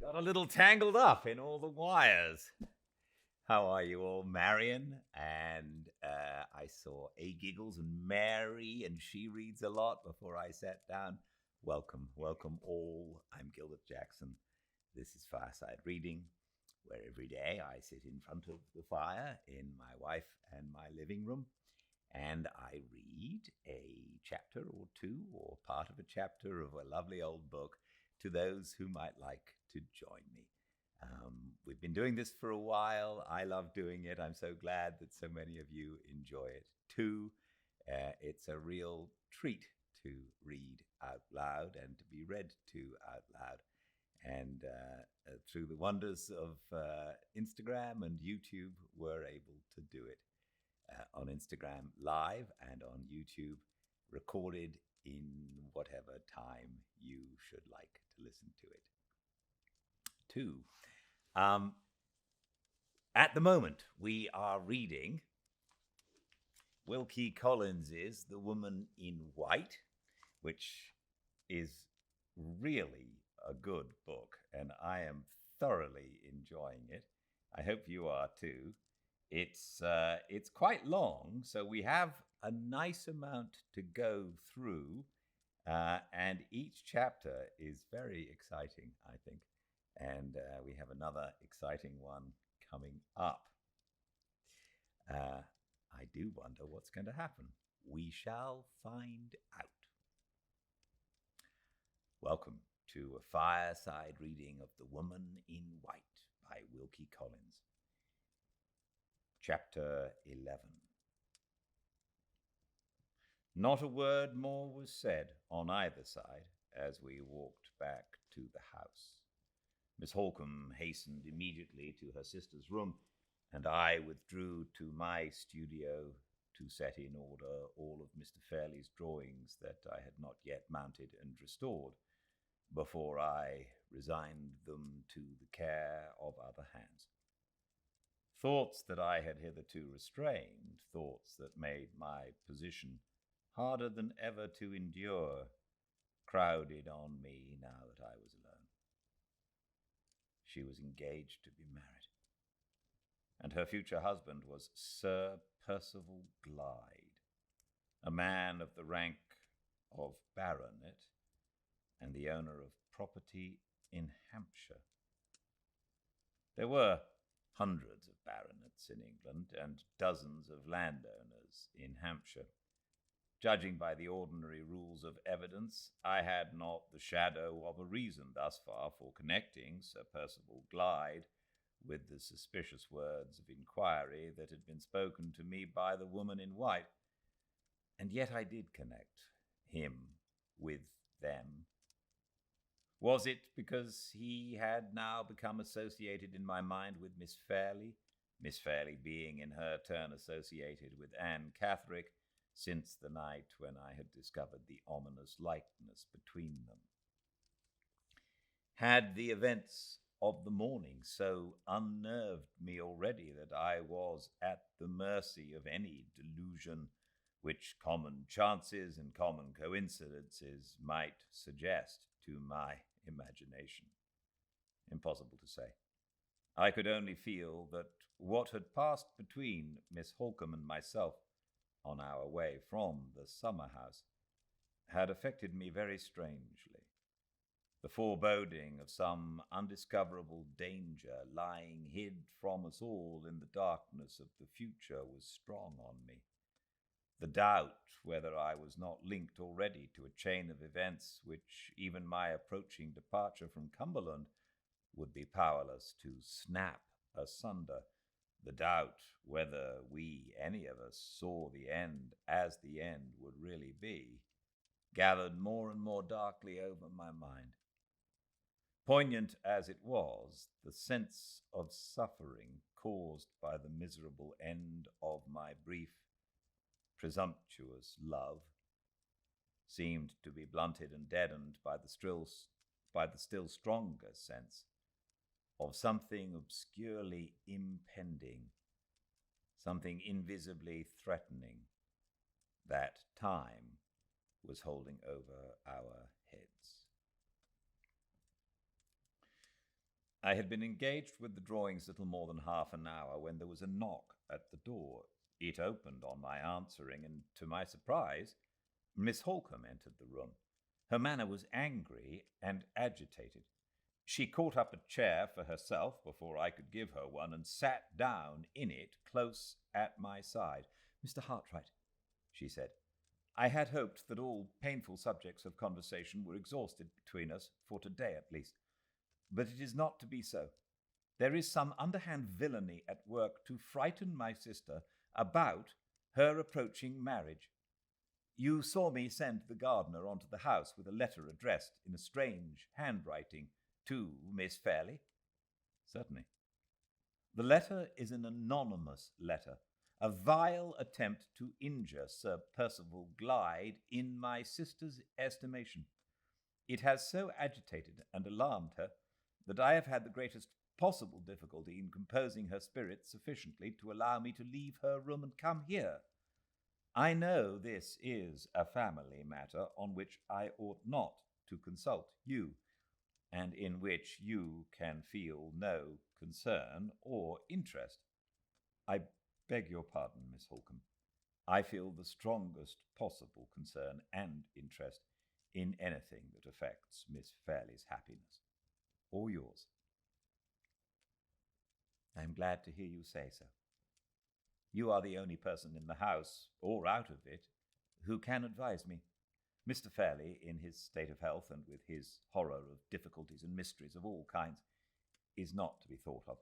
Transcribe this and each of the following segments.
Got a little tangled up in all the wires. How are you all, Marion? And I saw A Giggles and Mary, and she reads a lot before I sat down. Welcome, welcome all. I'm Gildart Jackson. This is Fireside Reading, where every day I sit in front of the fire in my wife and my living room, and I read a chapter or two or part of a chapter of a lovely old book to those who might like to join me. We've been doing this for a while. I love doing it. I'm so glad that so many of you enjoy it too. It's a real treat to read out loud and to be read to out loud. And through the wonders of Instagram and YouTube, we're able to do it. On Instagram live and on YouTube recorded in whatever time you should like to listen to it. Two, at the moment we are reading Wilkie Collins's The Woman in White, which is really a good book, and I am thoroughly enjoying it. I hope you are too. It's quite long, so we have a nice amount to go through, and each chapter is very exciting, I think. And we have another exciting one coming up. I do wonder what's going to happen. We shall find out. Welcome to a fireside reading of The Woman in White by Wilkie Collins. Chapter 11. Not a word more was said on either side as we walked back to the house. Miss Holcomb hastened immediately to her sister's room, and I withdrew to my studio to set in order all of Mr. Fairley's drawings that I had not yet mounted and restored, before I resigned them to the care of other hands. Thoughts that I had hitherto restrained, thoughts that made my position harder than ever to endure, crowded on me now that I was alone. She was engaged to be married, and her future husband was Sir Percival Glyde, a man of the rank of baronet and the owner of property in Hampshire. There were hundreds of baronets in England and dozens of landowners in Hampshire. Judging by the ordinary rules of evidence, I had not the shadow of a reason thus far for connecting Sir Percival Glyde with the suspicious words of inquiry that had been spoken to me by the woman in white. And yet I did connect him with them. Was it because he had now become associated in my mind with Miss Fairley being in her turn associated with Anne Catherick, since the night when I had discovered the ominous likeness between them? Had the events of the morning so unnerved me already that I was at the mercy of any delusion which common chances and common coincidences might suggest to my imagination? Impossible to say. I could only feel that what had passed between Miss Holcomb and myself on our way from the summer house had affected me very strangely. The foreboding of some undiscoverable danger lying hid from us all in the darkness of the future was strong on me. The doubt whether I was not linked already to a chain of events which even my approaching departure from Cumberland would be powerless to snap asunder, the doubt whether we, any of us, saw the end as the end would really be, gathered more and more darkly over my mind. Poignant as it was, the sense of suffering caused by the miserable end of my brief, presumptuous love seemed to be blunted and deadened by the still stronger sense of something obscurely impending, something invisibly threatening, that time was holding over our heads. I had been engaged with the drawings little more than half an hour when there was a knock at the door. It opened on my answering, and to my surprise, Miss Holcombe entered the room. Her manner was angry and agitated. She caught up a chair for herself before I could give her one and sat down in it close at my side. "Mr. Hartwright," she said, "I had hoped that all painful subjects of conversation were exhausted between us, for today at least. But it is not to be so. There is some underhand villainy at work to frighten my sister about her approaching marriage. You saw me send the gardener onto the house with a letter addressed in a strange handwriting to Miss Fairley?" "Certainly." "The letter is an anonymous letter, a vile attempt to injure Sir Percival Glyde in my sister's estimation. It has so agitated and alarmed her that I have had the greatest possible difficulty in composing her spirits sufficiently to allow me to leave her room and come here. I know this is a family matter on which I ought not to consult you, and in which you can feel no concern or interest. I beg your pardon, Miss Holcombe. I feel the strongest possible concern and interest in anything that affects Miss Fairley's happiness, or yours." "I am glad to hear you say so. You are the only person in the house, or out of it, who can advise me. Mr. Fairley, in his state of health and with his horror of difficulties and mysteries of all kinds, is not to be thought of.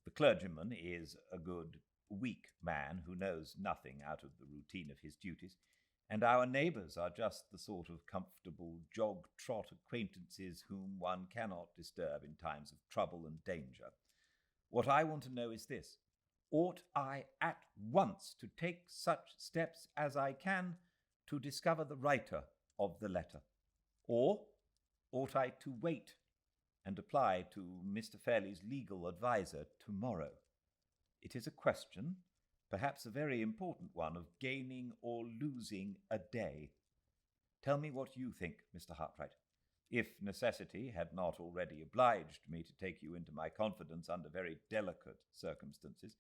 The clergyman is a good, weak man who knows nothing out of the routine of his duties, and our neighbours are just the sort of comfortable jog-trot acquaintances whom one cannot disturb in times of trouble and danger. What I want to know is this: ought I at once to take such steps as I can to discover the writer of the letter, or ought I to wait and apply to Mr. Fairley's legal adviser tomorrow? It is a question, perhaps a very important one, of gaining or losing a day. Tell me what you think, Mr. Hartwright. If necessity had not already obliged me to take you into my confidence under very delicate circumstances,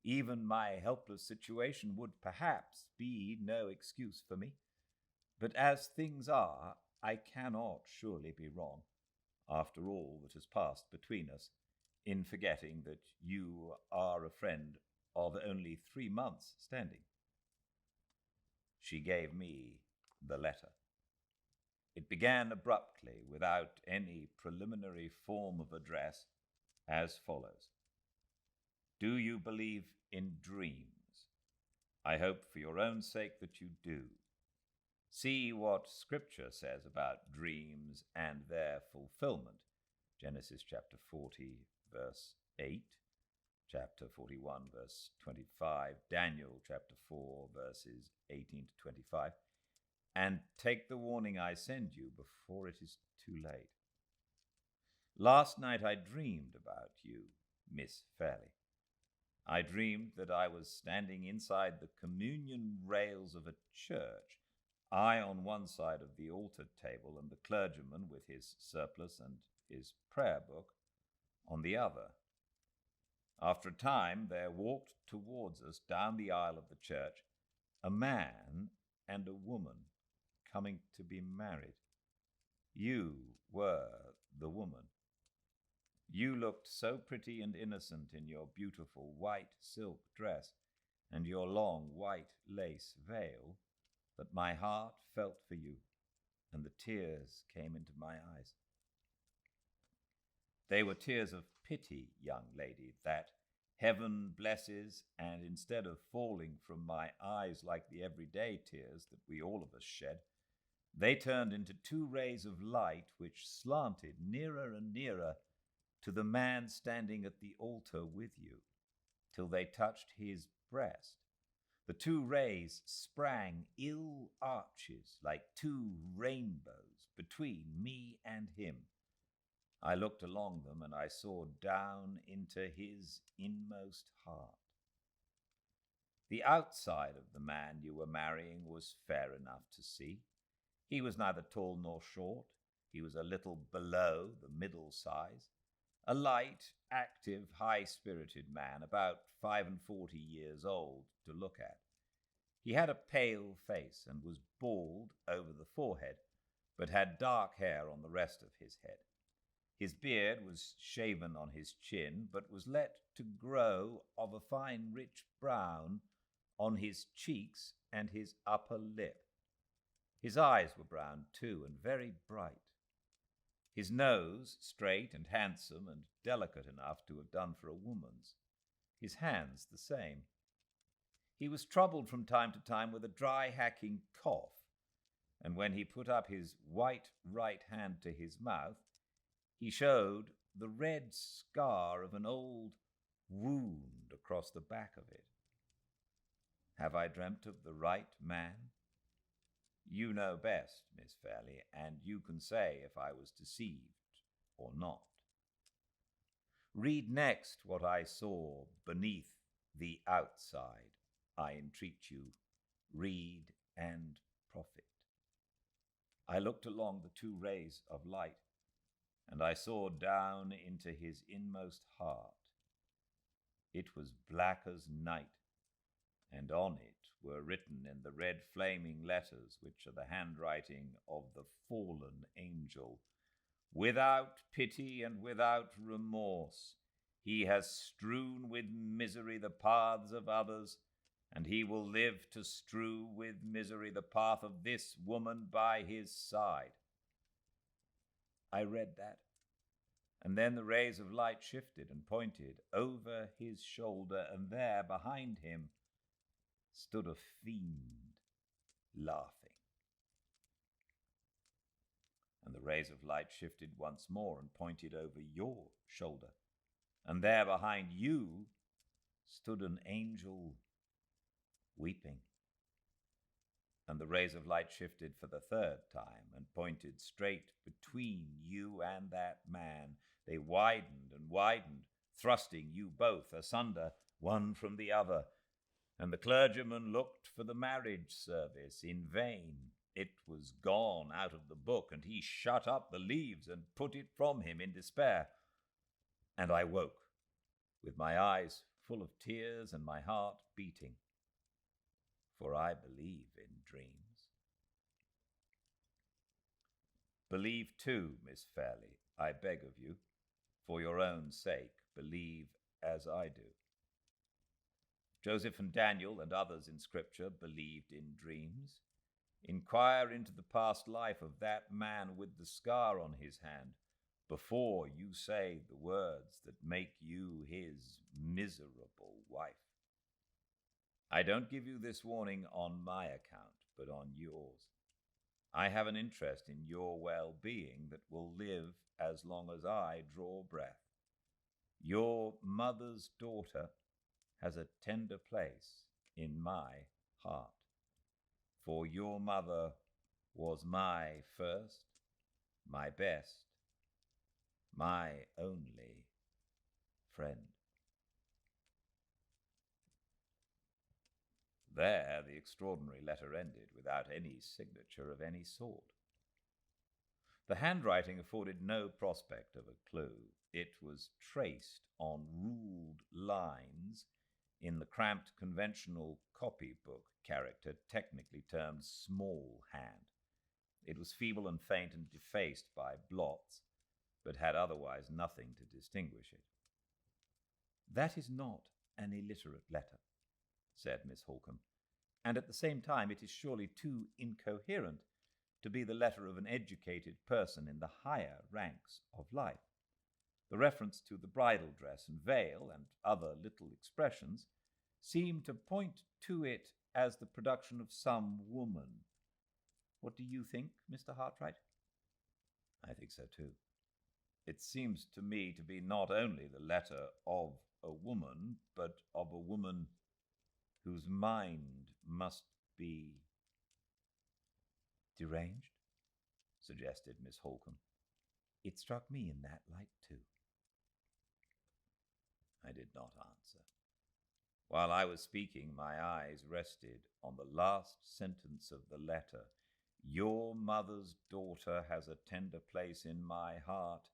even my helpless situation would perhaps be no excuse for me. But as things are, I cannot surely be wrong, after all that has passed between us, in forgetting that you are a friend of only 3 months' standing." She gave me the letter. It began abruptly, without any preliminary form of address, as follows: "Do you believe in dreams? I hope for your own sake that you do. See what Scripture says about dreams and their fulfillment. Genesis chapter 40, verse 8, chapter 41, verse 25, Daniel chapter 4, verses 18 to 25, and take the warning I send you before it is too late. Last night I dreamed about you, Miss Fairley. I dreamed that I was standing inside the communion rails of a church, I on one side of the altar table and the clergyman with his surplice and his prayer book on the other. After a time there walked towards us down the aisle of the church a man and a woman coming to be married. You were the woman. You looked so pretty and innocent in your beautiful white silk dress and your long white lace veil that my heart felt for you, and the tears came into my eyes. They were tears of pity, young lady, that heaven blesses, and instead of falling from my eyes like the everyday tears that we all of us shed, they turned into 2 rays of light which slanted nearer and nearer to the man standing at the altar with you, till they touched his breast. The 2 rays sprang ill arches like 2 rainbows between me and him. I looked along them, and I saw down into his inmost heart. The outside of the man you were marrying was fair enough to see. He was neither tall nor short. He was a little below the middle size, a light, active, high-spirited man, about 45 years old to look at. He had a pale face and was bald over the forehead, but had dark hair on the rest of his head. His beard was shaven on his chin, but was let to grow of a fine rich brown on his cheeks and his upper lip. His eyes were brown too, and very bright. His nose, straight and handsome and delicate enough to have done for a woman's. His hands the same. He was troubled from time to time with a dry, hacking cough, and when he put up his white right hand to his mouth, he showed the red scar of an old wound across the back of it. Have I dreamt of the right man? You know best, Miss Fairley, and you can say if I was deceived or not. Read next what I saw beneath the outside. I entreat you, read and profit. I looked along the two rays of light, and I saw down into his inmost heart. It was black as night, and on it were written in the red flaming letters, which are the handwriting of the fallen angel, "Without pity and without remorse, he has strewn with misery the paths of others, and he will live to strew with misery the path of this woman by his side." I read that, and then the rays of light shifted and pointed over his shoulder, and there, behind him, stood a fiend, laughing. And the rays of light shifted once more and pointed over your shoulder, and there, behind you, stood an angel, weeping. And the rays of light shifted for the third time and pointed straight between you and that man. They widened and widened, thrusting you both asunder, one from the other. And the clergyman looked for the marriage service in vain. It was gone out of the book, and he shut up the leaves and put it from him in despair. And I woke, with my eyes full of tears and my heart beating. For I believe in dreams. Believe too, Miss Fairley, I beg of you. For your own sake, believe as I do. Joseph and Daniel and others in Scripture believed in dreams. Inquire into the past life of that man with the scar on his hand before you say the words that make you his miserable wife. I don't give you this warning on my account, but on yours. I have an interest in your well-being that will live as long as I draw breath. Your mother's daughter has a tender place in my heart, for your mother was my first, my best, my only friend. There the extraordinary letter ended, without any signature of any sort. The handwriting afforded no prospect of a clue. It was traced on ruled lines in the cramped conventional copybook character technically termed small hand. It was feeble and faint and defaced by blots, but had otherwise nothing to distinguish it. "That is not an illiterate letter," said Miss Holcombe, "and at the same time it is surely too incoherent to be the letter of an educated person in the higher ranks of life. The reference to the bridal dress and veil and other little expressions seem to point to it as the production of some woman. What do you think, Mr. Hartwright?" "I think so too. It seems to me to be not only the letter of a woman, but of a woman whose mind must be—" "Deranged?" suggested Miss Holcombe. "It struck me in that light too." I did not answer. While I was speaking, my eyes rested on the last sentence of the letter. "Your mother's daughter has a tender place in my heart,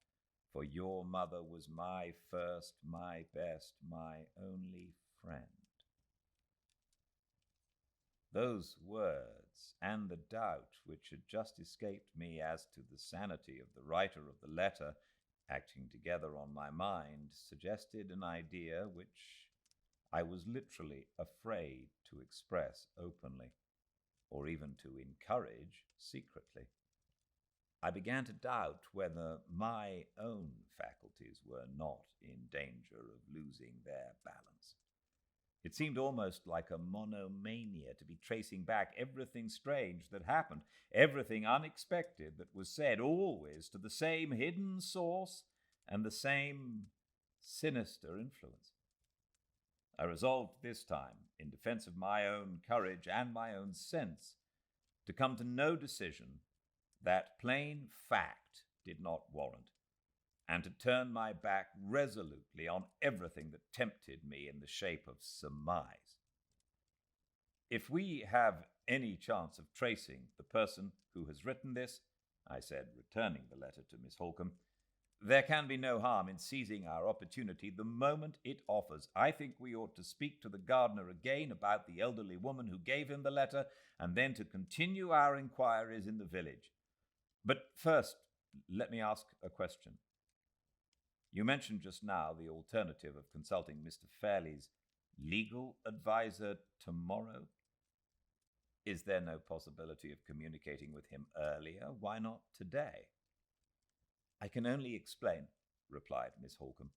for your mother was my first, my best, my only friend. Those words and the doubt which had just escaped me as to the sanity of the writer of the letter acting together on my mind suggested an idea which I was literally afraid to express openly, or even to encourage secretly. I began to doubt whether my own faculties were not in danger of losing their balance. It seemed almost like a monomania to be tracing back everything strange that happened, everything unexpected that was said, always to the same hidden source and the same sinister influence. I resolved this time, in defense of my own courage and my own sense, to come to no decision that plain fact did not warrant, and to turn my back resolutely on everything that tempted me in the shape of surmise. If we have any chance of tracing the person who has written this, I said, returning the letter to Miss Holcomb, there can be no harm in seizing our opportunity the moment it offers. I think we ought to speak to the gardener again about the elderly woman who gave him the letter, and then to continue our inquiries in the village. But first, let me ask a question. You mentioned just now the alternative of consulting Mr. Fairley's legal advisor tomorrow. Is there no possibility of communicating with him earlier? Why not today? I can only explain, replied Miss Holcomb,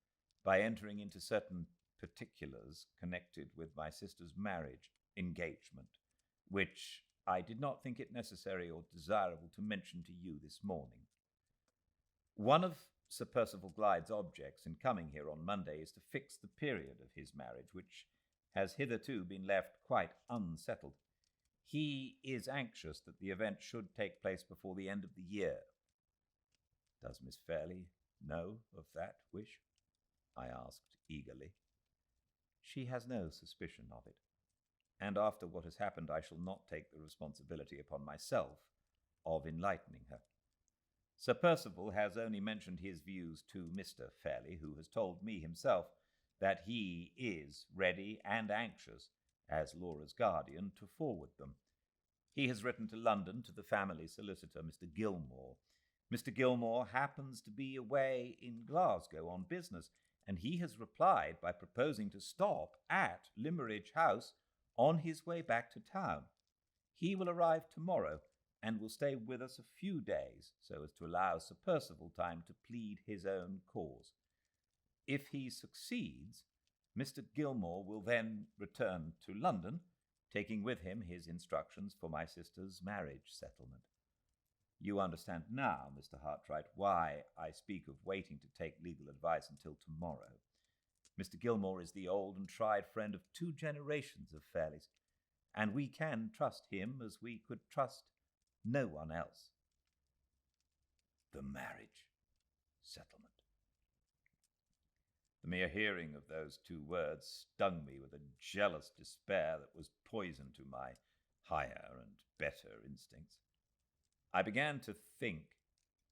by entering into certain particulars connected with my sister's marriage engagement, which I did not think it necessary or desirable to mention to you this morning. One of Sir Percival Glyde's objects in coming here on Monday is to fix the period of his marriage, which has hitherto been left quite unsettled. He is anxious that the event should take place before the end of the year. Does Miss Fairley know of that wish? I asked eagerly. She has no suspicion of it, and after what has happened I shall not take the responsibility upon myself of enlightening her. Sir Percival has only mentioned his views to Mr. Fairley, who has told me himself that he is ready and anxious, as Laura's guardian, to forward them. He has written to London to the family solicitor, Mr. Gilmore. Mr. Gilmore happens to be away in Glasgow on business, and he has replied by proposing to stop at Limmeridge House on his way back to town. He will arrive tomorrow, and will stay with us a few days, so as to allow Sir Percival time to plead his own cause. If he succeeds, Mr. Gilmore will then return to London, taking with him his instructions for my sister's marriage settlement. You understand now, Mr. Hartright, why I speak of waiting to take legal advice until tomorrow. Mr. Gilmore is the old and tried friend of 2 generations of Fairleys, and we can trust him as we could trust no one else. The marriage settlement. The mere hearing of those 2 words stung me with a jealous despair that was poison to my higher and better instincts. I began to think,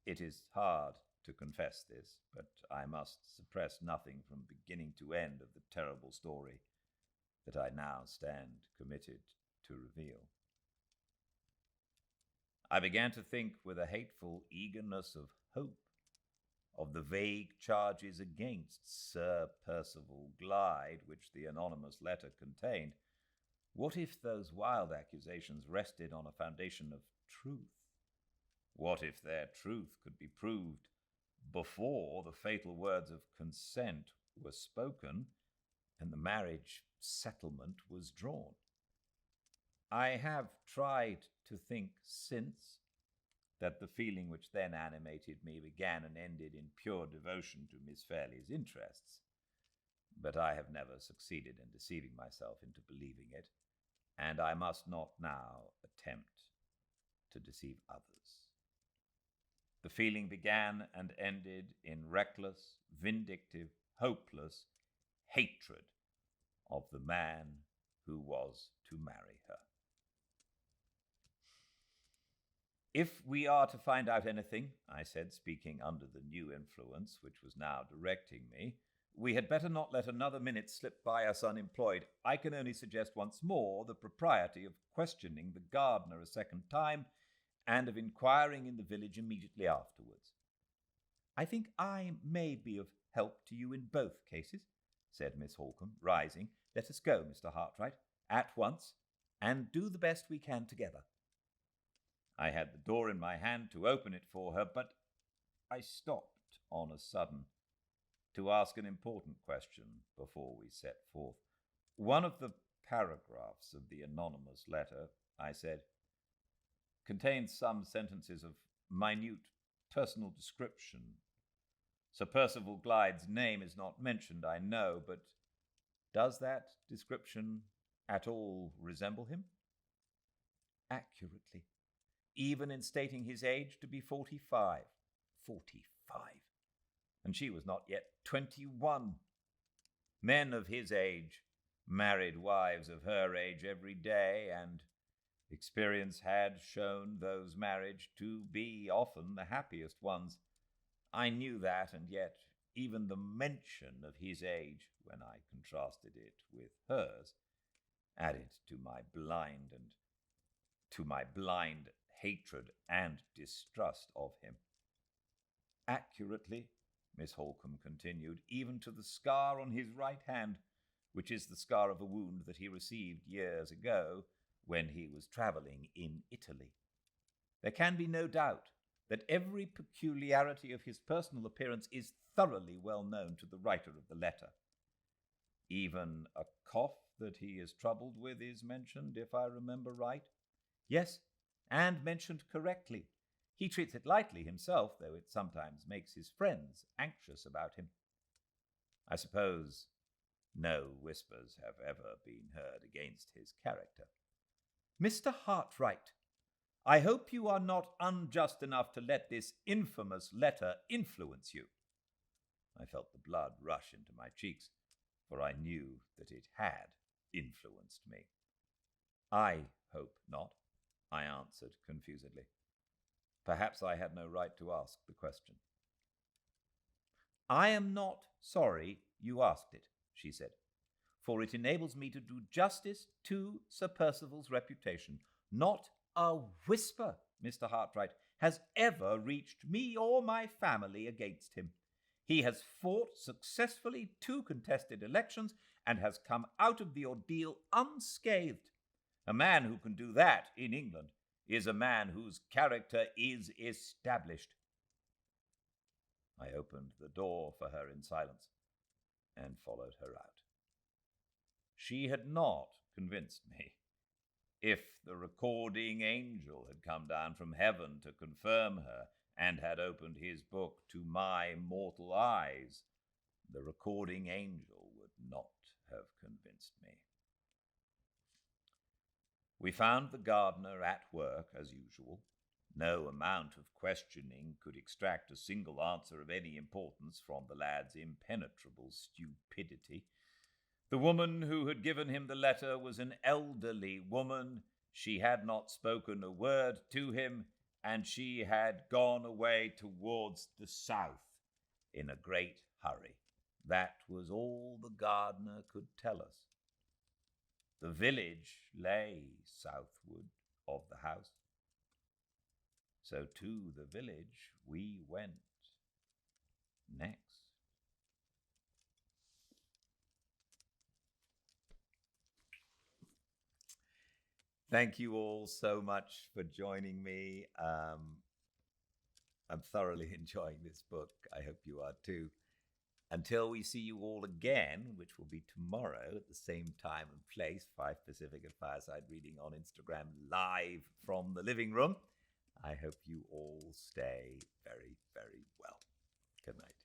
it is hard to confess this, but I must suppress nothing from beginning to end of the terrible story that I now stand committed to reveal. I began to think with a hateful eagerness of hope, of the vague charges against Sir Percival Glyde which the anonymous letter contained. What if those wild accusations rested on a foundation of truth? What if their truth could be proved before the fatal words of consent were spoken and the marriage settlement was drawn? I have tried to think since that the feeling which then animated me began and ended in pure devotion to Miss Fairley's interests, but I have never succeeded in deceiving myself into believing it, and I must not now attempt to deceive others. The feeling began and ended in reckless, vindictive, hopeless hatred of the man who was to marry her. If we are to find out anything, I said, speaking under the new influence which was now directing me, we had better not let another minute slip by us unemployed. I can only suggest once more the propriety of questioning the gardener a second time and of inquiring in the village immediately afterwards. I think I may be of help to you in both cases, said Miss Holcombe, rising. Let us go, Mr. Hartwright, at once, and do the best we can together. I had the door in my hand to open it for her, but I stopped on a sudden to ask an important question before we set forth. One of the paragraphs of the anonymous letter, I said, contains some sentences of minute personal description. Sir Percival Glyde's name is not mentioned, I know, but does that description at all resemble him? Accurately, even in stating his age to be 45. 45! And she was not yet 21. Men of his age married wives of her age every day, and experience had shown those married to be often the happiest ones. I knew that, and yet even the mention of his age, when I contrasted it with hers, added to my blind hatred and distrust of him. Accurately, Miss Holcombe continued, even to the scar on his right hand, which is the scar of a wound that he received years ago when he was travelling in Italy. There can be no doubt that every peculiarity of his personal appearance is thoroughly well known to the writer of the letter. Even a cough that he is troubled with is mentioned, if I remember right. Yes, and mentioned correctly. He treats it lightly himself, though it sometimes makes his friends anxious about him. I suppose no whispers have ever been heard against his character. Mr. Hartwright, I hope you are not unjust enough to let this infamous letter influence you. I felt the blood rush into my cheeks, for I knew that it had influenced me. I hope not, I answered confusedly. Perhaps I had no right to ask the question. I am not sorry you asked it, she said, for it enables me to do justice to Sir Percival's reputation. Not a whisper, Mr. Hartwright, has ever reached me or my family against him. He has fought successfully 2 contested elections and has come out of the ordeal unscathed. A man who can do that in England is a man whose character is established. I opened the door for her in silence and followed her out. She had not convinced me. If the recording angel had come down from heaven to confirm her and had opened his book to my mortal eyes, the recording angel would not have convinced me. We found the gardener at work as usual. No amount of questioning could extract a single answer of any importance from the lad's impenetrable stupidity. The woman who had given him the letter was an elderly woman. She had not spoken a word to him, and she had gone away towards the south in a great hurry. That was all the gardener could tell us. The village lay southward of the house. So to the village we went next. Thank you all so much for joining me. I'm thoroughly enjoying this book. I hope you are too. Until we see you all again, which will be tomorrow at the same time and place, 5 Pacific at Fireside Reading on Instagram, live from the living room, I hope you all stay very, very well. Good night.